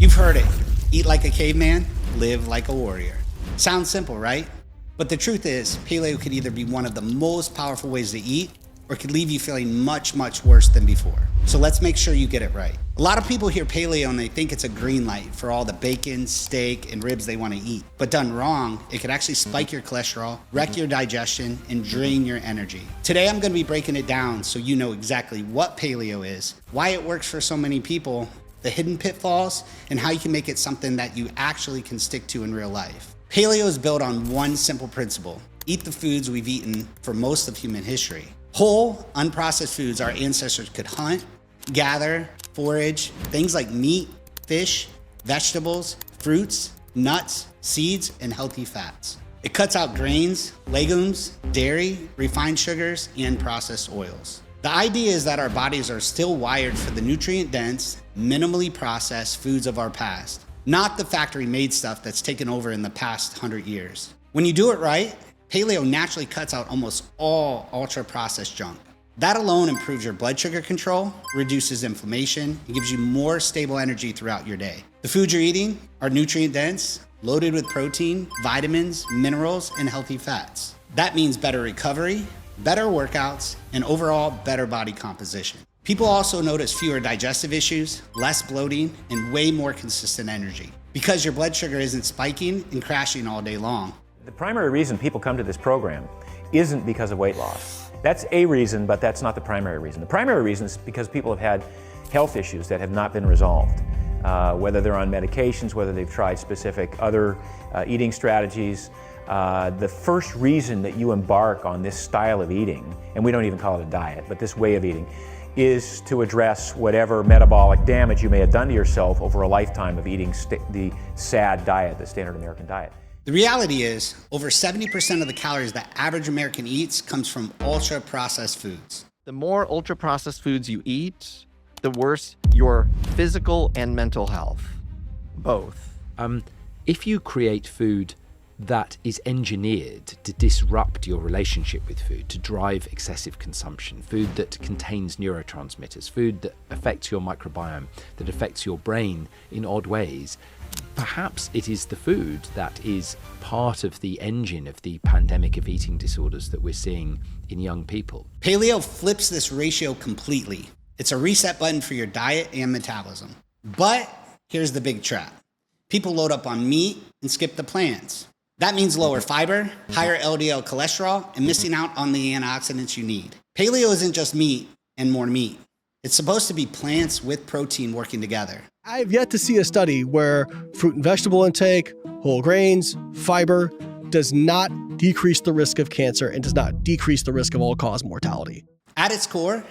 You've heard it. Eat like a caveman, live like a warrior. Sounds simple, right? But the truth is, paleo could either be one of the most powerful ways to eat, or it could leave you feeling much, much worse than before. So let's make sure you get it right. A lot of people hear paleo and they think it's a green light for all the bacon, steak, and ribs they want to eat. But done wrong, it could actually spike your cholesterol, wreck your digestion, and drain your energy. Today, I'm going to be breaking it down so you know exactly what paleo is, why it works for so many people, the hidden pitfalls, and how you can make it something that you actually can stick to in real life. Paleo is built on one simple principle: eat the foods we've eaten for most of human history. Whole, unprocessed foods our ancestors could hunt, gather, forage, things like meat, fish, vegetables, fruits, nuts, seeds, and healthy fats. It cuts out grains, legumes, dairy, refined sugars, and processed oils. The idea is that our bodies are still wired for the nutrient-dense, minimally processed foods of our past, not the factory-made stuff that's taken over in the past 100 years. When you do it right, paleo naturally cuts out almost all ultra-processed junk. That alone improves your blood sugar control, reduces inflammation, and gives you more stable energy throughout your day. The foods you're eating are nutrient-dense, loaded with protein, vitamins, minerals, and healthy fats. That means better recovery, better workouts, and overall better body composition. People also notice fewer digestive issues, less bloating, and way more consistent energy because your blood sugar isn't spiking and crashing all day long. The primary reason people come to this program isn't because of weight loss. That's a reason, but that's not the primary reason. The primary reason is because people have had health issues that have not been resolved, whether they're on medications, whether they've tried specific other eating strategies. The first reason that you embark on this style of eating, and we don't even call it a diet, but this way of eating, is to address whatever metabolic damage you may have done to yourself over a lifetime of eating the SAD diet, the standard American diet. The reality is, over 70% of the calories that average American eats comes from ultra-processed foods. The more ultra-processed foods you eat, the worse your physical and mental health, both. If you create food that is engineered to disrupt your relationship with food, to drive excessive consumption, food that contains neurotransmitters, food that affects your microbiome, that affects your brain in odd ways, perhaps it is the food that is part of the engine of the pandemic of eating disorders that we're seeing in young people. Paleo flips this ratio completely. It's a reset button for your diet and metabolism. But here's the big trap. People load up on meat and skip the plants. That means lower fiber, higher LDL cholesterol, and missing out on the antioxidants you need. Paleo isn't just meat and more meat. It's supposed to be plants with protein working together. I've yet to see a study where fruit and vegetable intake, whole grains, fiber does not decrease the risk of cancer and does not decrease the risk of all-cause mortality. At its core,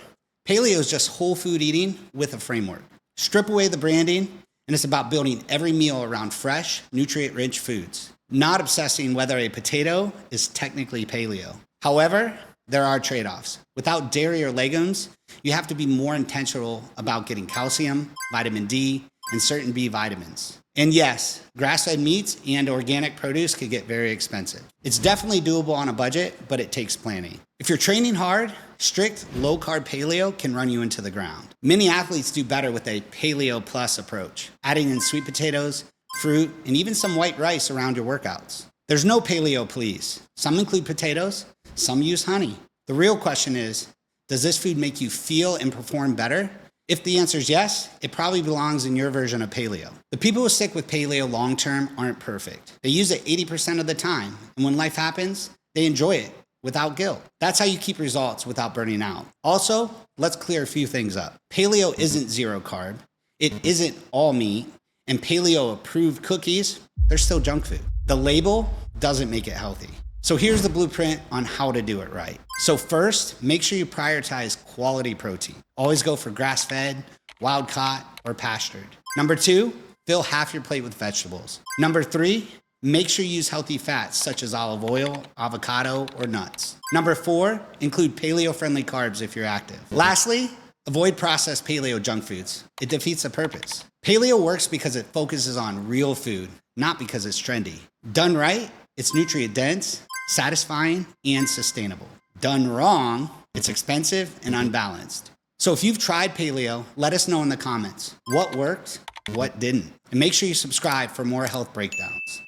paleo is just whole food eating with a framework. Strip away the branding, and it's about building every meal around fresh, nutrient-rich foods, not obsessing whether a potato is technically paleo. However, there are trade-offs. Without dairy or legumes, you have to be more intentional about getting calcium, vitamin D, and certain B vitamins. And yes, grass-fed meats and organic produce could get very expensive. It's definitely doable on a budget, but it takes planning. If you're training hard, strict low-carb paleo can run you into the ground. Many athletes do better with a paleo plus approach, adding in sweet potatoes, fruit, and even some white rice around your workouts. There's no paleo please. Some include potatoes, some use honey. The real question is, does this food make you feel and perform better? If the answer is yes, it probably belongs in your version of paleo. The people who stick with paleo long-term aren't perfect. They use it 80% of the time, and when life happens, they enjoy it without guilt. That's how you keep results without burning out. Also, let's clear a few things up. Paleo isn't zero carb. It isn't all meat. And paleo-approved cookies, they're still junk food. The label doesn't make it healthy. So here's the blueprint on how to do it right. So first, make sure you prioritize quality protein. Always go for grass-fed, wild-caught, or pastured. Number 2, fill half your plate with vegetables. Number 3, make sure you use healthy fats such as olive oil, avocado, or nuts. Number 4, include paleo-friendly carbs if you're active. Lastly, avoid processed paleo junk foods. It defeats the purpose. Paleo works because it focuses on real food, not because it's trendy. Done right, it's nutrient-dense, satisfying, and sustainable. Done wrong, it's expensive and unbalanced. So if you've tried paleo, let us know in the comments what worked, what didn't. And make sure you subscribe for more health breakdowns.